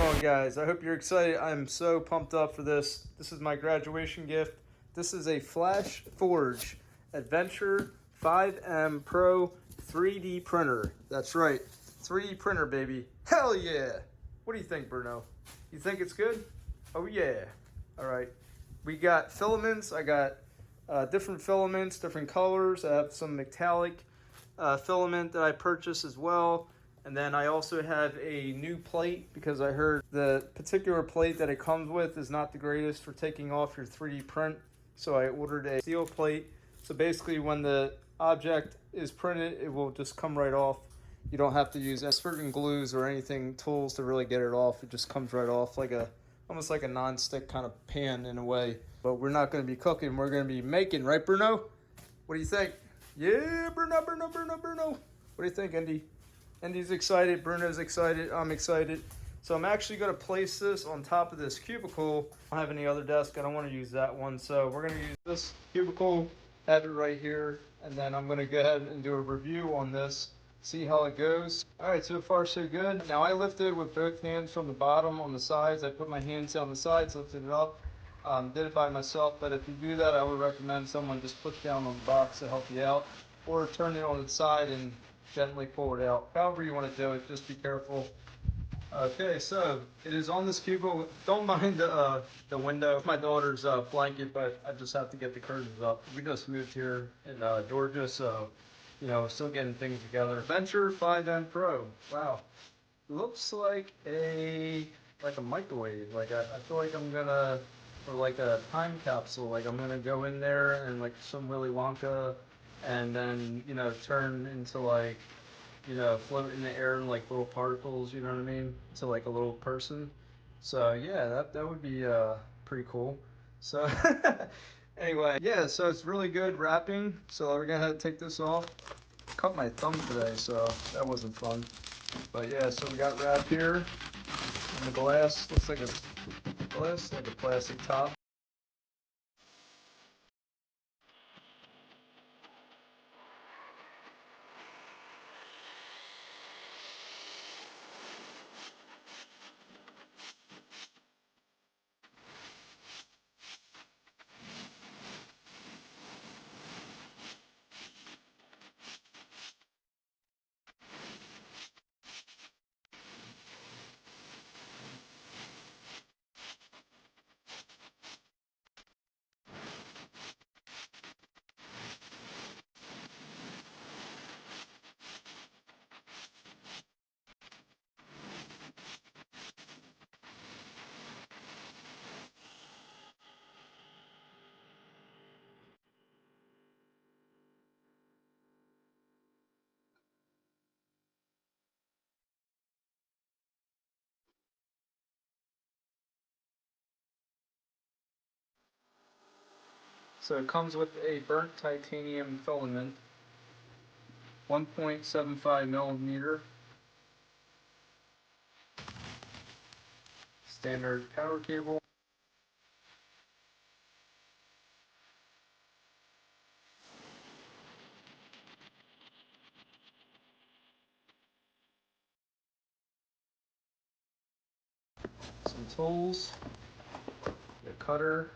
going, guys? I hope you're excited. I'm so pumped up for this. This is my graduation gift. This is a FlashForge Adventurer 5M Pro 3D printer. That's right, 3D printer, baby. Hell yeah! What do you think, Bruno? You think it's good? Oh yeah. All right. We got filaments. I got different filaments, different colors. I have some metallic filament that I purchased as well. And then I also have a new plate because I heard the particular plate that it comes with is not the greatest for taking off your 3D print. So I ordered a steel plate. So basically when the object is printed, it will just come right off. You don't have to use certain glues or anything, tools to really get it off. It just comes right off like almost like a non-stick kind of pan in a way. But we're not going to be cooking, we're going to be making, right, Bruno? What do you think? Yeah, Bruno. What do you think, Andy? Andy's excited, Bruno's excited, I'm excited. So I'm actually going to place this on top of this cubicle. I don't have any other desk, I don't want to use that one. So we're going to use this cubicle, have it right here, and then I'm going to go ahead and do a review on this, see how it goes. All right, so far so good. Now I lifted with both hands from the bottom on the sides. I put my hands on the sides, lifted it up. Did it by myself, but if you do that, I would recommend someone just put down on the box to help you out, or turn it on its side and gently pull it out. However you want to do it, just be careful. Okay, so it is on this cubicle. Don't mind the window. My daughter's blanket, but I just have to get the curtains up. We just moved here in Georgia, so you know, still getting things together. Adventurer 5M Pro. Wow, looks like a microwave. Like I feel like I'm gonna, or like a time capsule. Like I'm gonna go in there and like some Willy Wonka, and then you know turn into like, you know, float in the air in like little particles, you know what I mean? To like a little person. So yeah, that would be pretty cool. So anyway, yeah, so it's really good wrapping. So we're gonna have to take this off. Cut my thumb today, so that wasn't fun. But yeah, so we got wrap here. And the glass looks like a plastic top. So it comes with a burnt titanium filament, 1.75 millimeter. Standard power cable. Some tools, the cutter,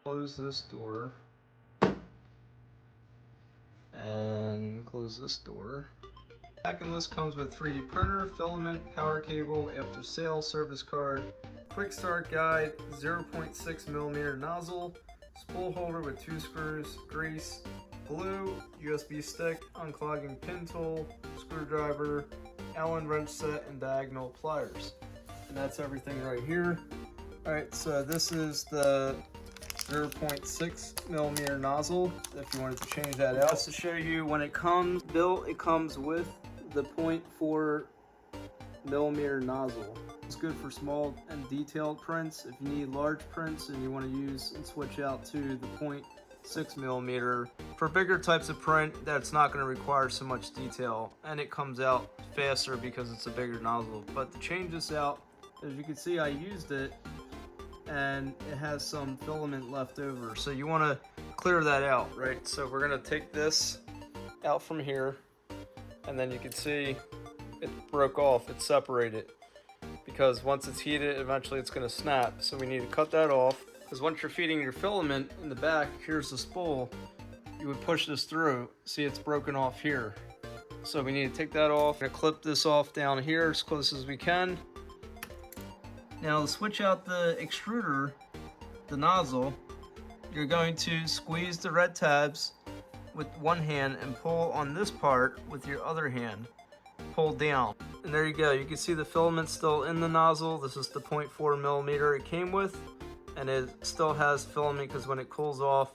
close this door, and close this door. Packing list comes with 3D printer, filament, power cable, after sale service card, quick start guide, 0.6 millimeter nozzle, spool holder with 2 screws, grease, glue, USB stick, unclogging pin tool, screwdriver, Allen wrench set, and diagonal pliers. And that's everything right here. Alright, so this is the 0.6 millimeter nozzle, if you wanted to change that out. Just to show you, when it comes built, it comes with the 0.4 millimeter nozzle. It's good for small and detailed prints. If you need large prints and you want to use and switch out to the 0.6 millimeter, for bigger types of print, that's not going to require so much detail, and it comes out faster because it's a bigger nozzle. But to change this out, as you can see, I used it and it has some filament left over, so you want to clear that out, right? So we're going to take this out from here, and then you can see it broke off, it's separated, because once it's heated, eventually it's going to snap. So we need to cut that off, because once you're feeding your filament in the back, here's the spool, you would push this through. See, it's broken off here, so we need to take that off. I'm going to clip this off down here as close as we can. Now to switch out the extruder, the nozzle, you're going to squeeze the red tabs with one hand and pull on this part with your other hand. Pull down. And there you go. You can see the filament still in the nozzle. This is the 0.4 millimeter it came with. And it still has filament because when it cools off,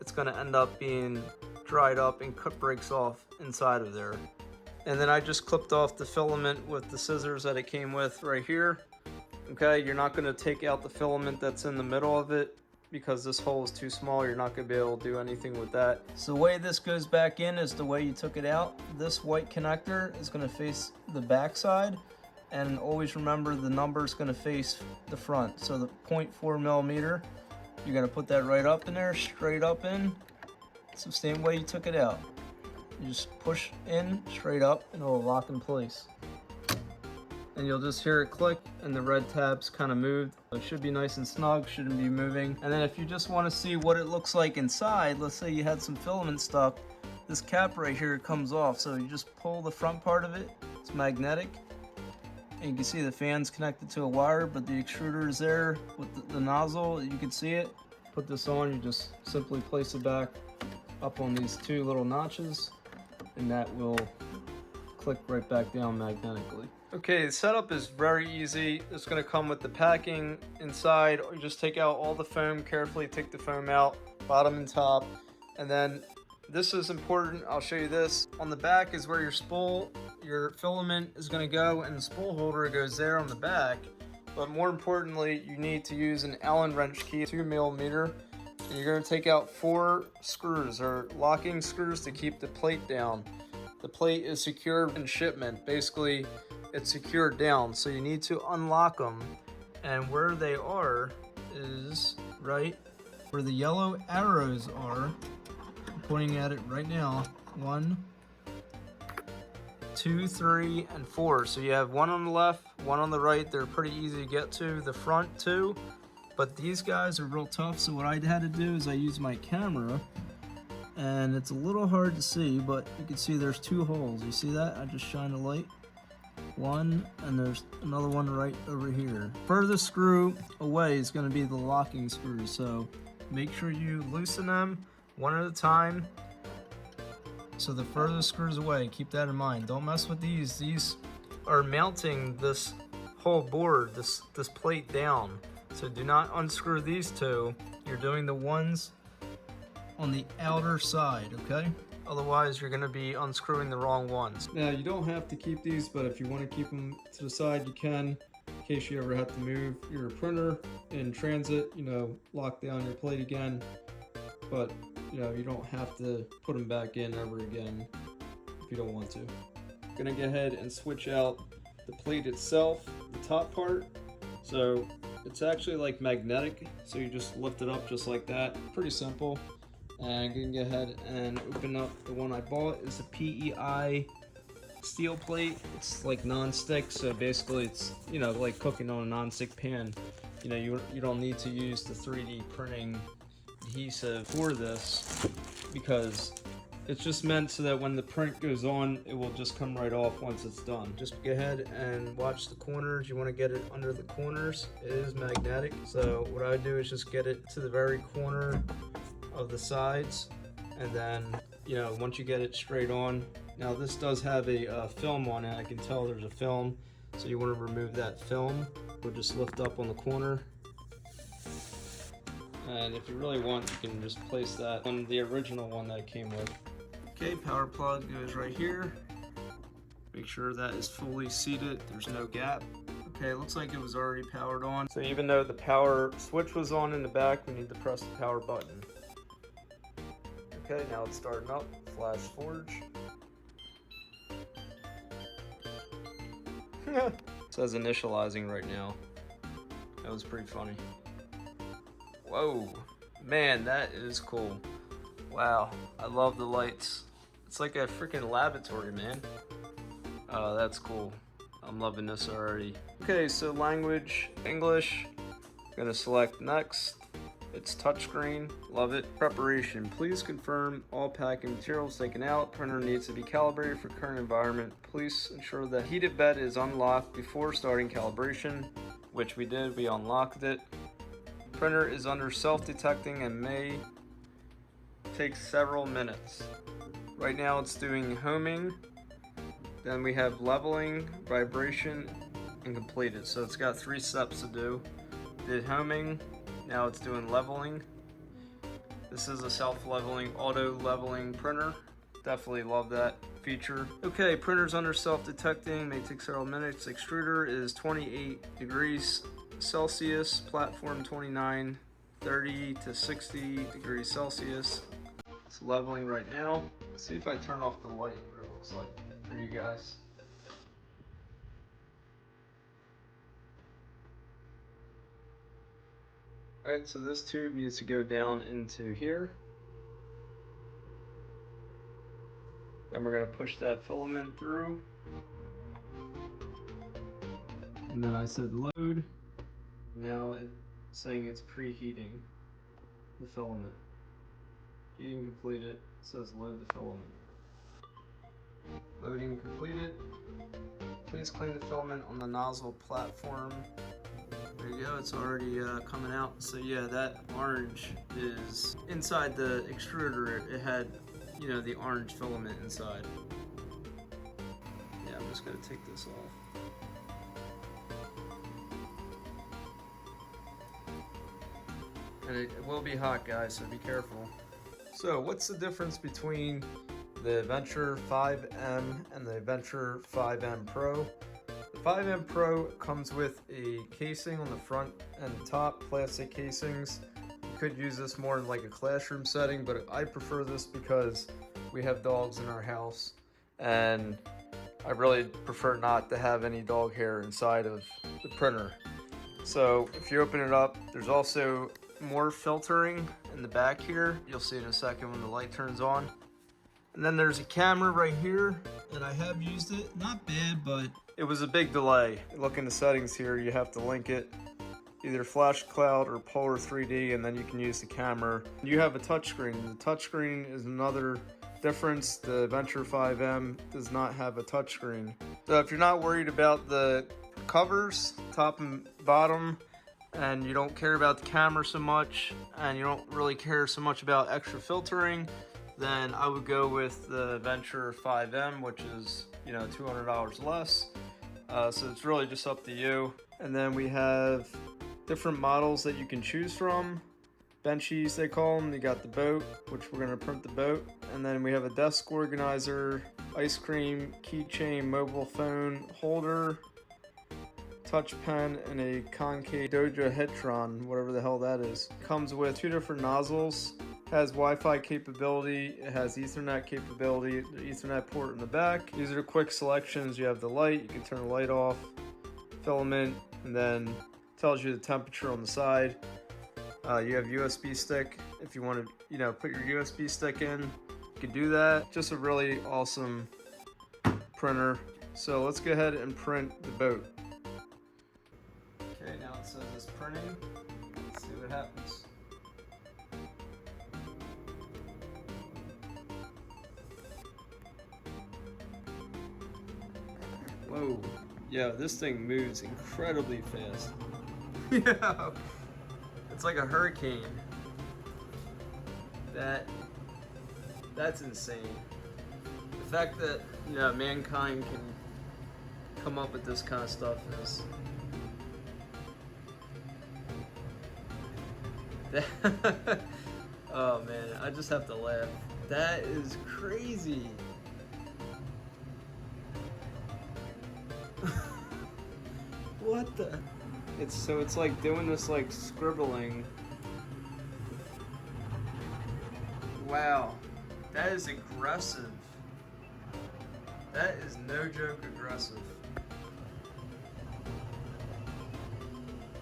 it's going to end up being dried up and breaks off inside of there. And then I just clipped off the filament with the scissors that it came with right here. Okay, you're not going to take out the filament that's in the middle of it because this hole is too small. You're not going to be able to do anything with that. So the way this goes back in is the way you took it out. This white connector is going to face the back side, and always remember the number is going to face the front. So the 0.4 millimeter, you're going to put that right up in there, straight up in. It's the same way you took it out. You just push in, straight up, and it'll lock in place. And you'll just hear it click and the red tabs kind of moved. It should be nice and snug, shouldn't be moving. And then if you just want to see what it looks like inside, let's say you had some filament stuck, this cap right here comes off. So you just pull the front part of it, it's magnetic. And you can see the fan's connected to a wire, but the extruder is there with the nozzle, you can see it. Put this on, you just simply place it back up on these two little notches, and that will click right back down magnetically. Okay, the setup is very easy. It's going to come with the packing inside. You just take out all the foam, carefully take the foam out, bottom and top. And then this is important, I'll show you this. On the back is where your filament is going to go, and the spool holder goes there on the back. But more importantly, you need to use an Allen wrench key, 2 millimeter. And you're going to take out 4 screws, or locking screws, to keep the plate down. The plate is secured in shipment. Basically, it's secured down, so you need to unlock them. And where they are is right where the yellow arrows are. I'm pointing at it right now. 1, 2, 3, and 4. So you have one on the left, one on the right. They're pretty easy to get to. The front too, but these guys are real tough. So what I had to do is I used my camera, and it's a little hard to see, but you can see there's 2 holes. You see that? I just shine a light. 1, and there's another one right over here. Furthest screw away is going to be the locking screw, so make sure you loosen them one at a time. So the furthest screws away, keep that in mind. Don't mess with these. These are mounting this whole board, this plate down. So do not unscrew these 2. You're doing the ones on the outer side, okay? Otherwise, you're going to be unscrewing the wrong ones. Now, you don't have to keep these, but if you want to keep them to the side, you can, in case you ever have to move your printer in transit, lock down your plate again. But, you don't have to put them back in ever again if you don't want to. I'm going to go ahead and switch out the plate itself, the top part. So, it's actually like magnetic, so you just lift it up just like that. Pretty simple. And I'm going to go ahead and open up the one I bought. It's a PEI steel plate. It's like non-stick, so basically it's, like cooking on a non-stick pan. You don't need to use the 3D printing adhesive for this, because it's just meant so that when the print goes on, it will just come right off once it's done. Just go ahead and watch the corners. You want to get it under the corners. It is magnetic, so what I do is just get it to the very corner of the sides, and then once you get it straight on. Now this does have a film on it. I can tell there's a film, so you want to remove that film. We'll just lift up on the corner And if you really want, you can just place that on the original one that it came with. Okay, power plug goes right here. Make sure that is fully seated, there's no gap. Okay, looks like it was already powered on. So even though the power switch was on in the back, we need to press the power button. Okay, now it's starting up, FlashForge. It says initializing right now. That was pretty funny. Whoa, man, that is cool. Wow, I love the lights. It's like a freaking laboratory, man. Oh, that's cool. I'm loving this already. Okay, so language, English. Gonna select next. It's touchscreen, love it. Preparation, please confirm all packing materials taken out. Printer needs to be calibrated for current environment. Please ensure the heated bed is unlocked before starting calibration, which we did, we unlocked it. Printer is under self-detecting and may take several minutes. Right now it's doing homing. Then we have leveling, vibration, and completed. So it's got 3 steps to do. Did homing, now it's doing leveling. This is a self-leveling, auto-leveling printer. Definitely love that feature. Okay, printer's under self-detecting, may take several minutes. Extruder is 28 degrees Celsius, platform 29, 30 to 60 degrees Celsius. It's leveling right now. Let's see if I turn off the light, what it looks like for you guys. Alright, so this tube needs to go down into here. Then we're going to push that filament through. And then I said load. Now it's saying it's preheating the filament. Heating completed. It says load the filament. Loading completed. Please clean the filament on the nozzle platform. There you go, it's already coming out. So yeah, that orange is inside the extruder. It had, you know, the orange filament inside. Yeah, I'm just gonna take this off. And it will be hot, guys, so be careful. So what's the difference between the Adventurer 5M and the Adventurer 5M Pro? The 5M Pro comes with a casing on the front and top, plastic casings. You could use this more in like a classroom setting, but I prefer this because we have dogs in our house and I really prefer not to have any dog hair inside of the printer. So if you open it up, there's also more filtering in the back here. You'll see in a second when the light turns on. And then there's a camera right here, and I have used it. Not bad, but it was a big delay. Look in the settings here, you have to link it, either Flash Cloud or Polar 3D, and then you can use the camera. You have a touchscreen. The touchscreen is another difference. The Adventurer 5M does not have a touchscreen. So if you're not worried about the covers, top and bottom, and you don't care about the camera so much, and you don't really care so much about extra filtering, then I would go with the Adventurer 5M, which is, you know, $200 less. So it's really just up to you. And then we have different models that you can choose from. Benchies, they call them. You got the boat, which we're gonna print the boat. And then we have a desk organizer, ice cream, keychain, mobile phone holder, touch pen, and a concave dodecahedron, whatever the hell that is. Comes with 2 different nozzles. Has Wi-Fi capability, it has Ethernet capability, the Ethernet port in the back. These are the quick selections. You have the light, you can turn the light off, filament, and then tells you the temperature on the side. You have USB stick. If you want to, you know, put your USB stick in, you can do that. Just a really awesome printer. So let's go ahead and print the boat. Okay, now it says it's printing. Let's see what happens. Whoa, yeah, this thing moves incredibly fast. Yeah, it's like a hurricane. That's insane. The fact that, you know, mankind can come up with this kind of stuff is Oh man, I just have to laugh. That is crazy. What the? It's like doing this like scribbling. Wow, that is aggressive. That is no joke aggressive.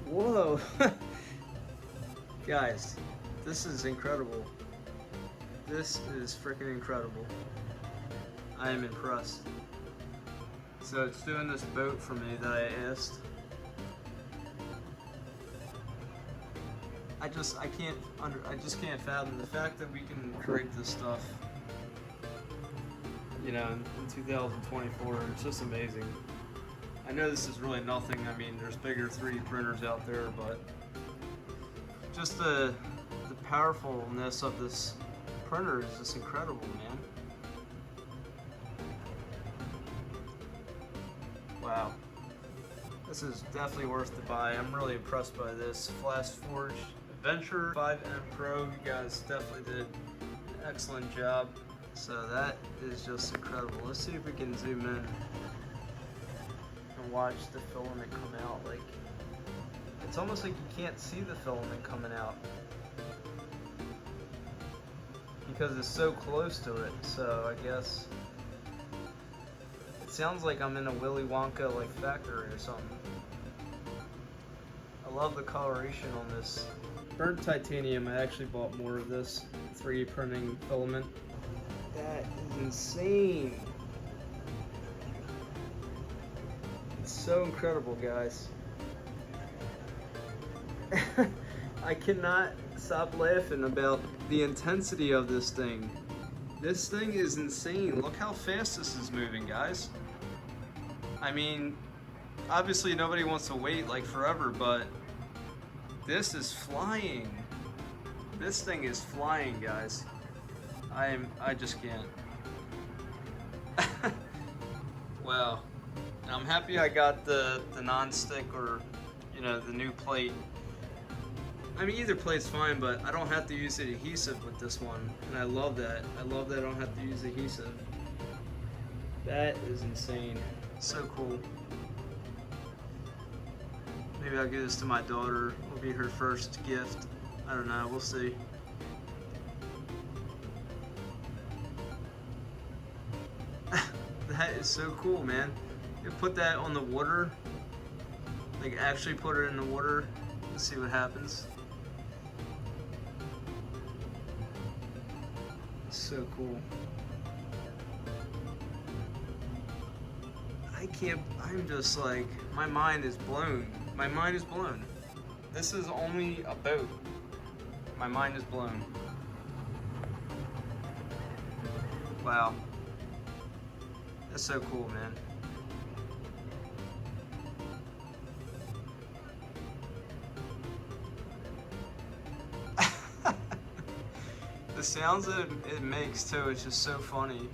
Whoa. Guys, this is incredible. This is freaking incredible. I am impressed. So it's doing this boat for me that I asked. I just can't fathom the fact that we can create this stuff, you know, in 2024. It's just amazing. I know this is really nothing. I mean, there's bigger 3D printers out there, but just the powerfulness of this printer is just incredible, man. Wow. This is definitely worth the buy. I'm really impressed by this. FlashForge Adventurer 5M Pro. You guys definitely did an excellent job. So that is just incredible. Let's see if we can zoom in and watch the filament come out. Like, it's almost like you can't see the filament coming out because it's so close to it. So I guess it sounds like I'm in a Willy Wonka like factory or something. I love the coloration on this. Burnt titanium, I actually bought more of this 3D printing filament. That is insane. It's so incredible, guys. I cannot stop laughing about the intensity of this thing. This thing is insane. Look how fast this is moving, guys. I mean, obviously nobody wants to wait like forever, but this is flying. This thing is flying, guys. I just can't. Wow. And I'm happy I got the non-stick, or, you know, the new plate. I mean, either plate's fine, but I don't have to use the adhesive with this one, and I love that. I love that I don't have to use adhesive. That is insane. So cool. Maybe I'll give this to my daughter. It'll be her first gift. I don't know. We'll see. That is so cool, man. You put that on the water. Like, actually put it in the water and see what happens. It's so cool. I'm just like, my mind is blown. My mind is blown. This is only a boat. My mind is blown. Wow. That's so cool, man. The sounds that it makes too, it's just so funny.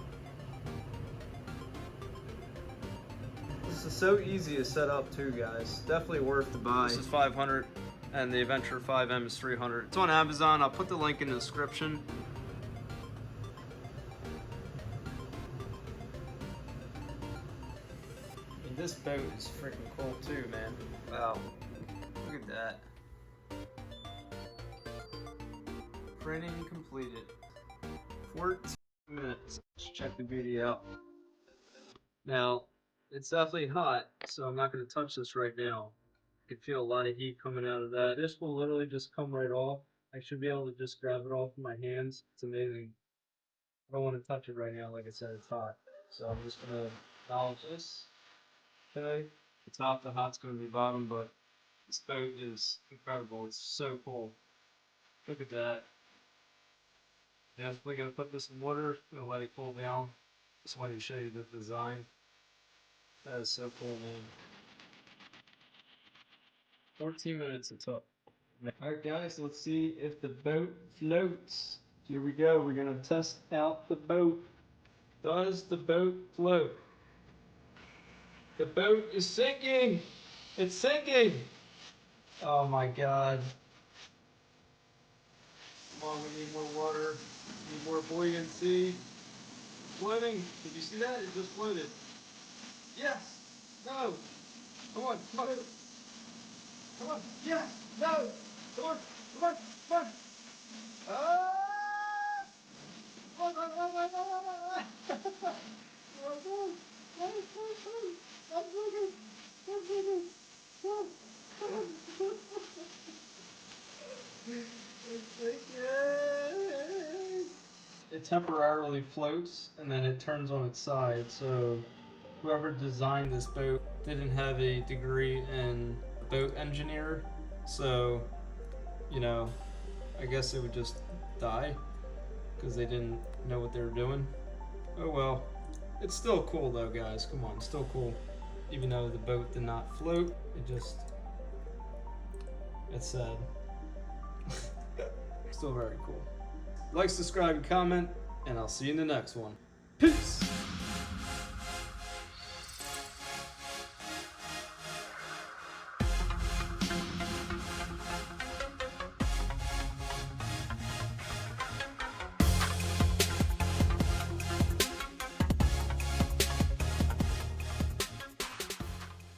This is so easy to set up too, guys. Definitely worth the buy. This is $500 and the Adventurer 5M is $300. It's on Amazon. I'll put the link in the description. And this boat is freaking cool too, man. Wow. Look at that. Printing completed. 14 minutes. Let's check the video out. Now, it's definitely hot, so I'm not going to touch this right now. I can feel a lot of heat coming out of that. This will literally just come right off. I should be able to just grab it off with my hands. It's amazing. I don't want to touch it right now. Like I said, it's hot. So I'm just going to acknowledge this. Okay. The top, the hot's going to be bottom, but this boat is incredible. It's so cool. Look at that. Definitely going to put this in water. I'm going to let it cool down. Just wanted to show you the design. That is so cool, man. 14 minutes it's up. Alright guys, let's see if the boat floats. Here we go, we're gonna test out the boat. Does the boat float? The boat is sinking! It's sinking! Oh my god. on. We need more water. We need more buoyancy. Floating. Did you see that? It just floated. Yes. No. Come on. Come on. Come on. Yes. No. Come on. Come on. Come on. Ah! Come on. Come on. Come on. Come on. Come on. Come on. Come on. Stop moving. Stop moving. Stop. It temporarily floats and then it turns on its side. So whoever designed this boat didn't have a degree in boat engineer. So, you know, I guess it would just die because they didn't know what they were doing. Oh well. It's still cool though, guys. Come on, still cool. Even though the boat did not float, it's sad. Still very cool. Like, subscribe, and comment, and I'll see you in the next one. Peace!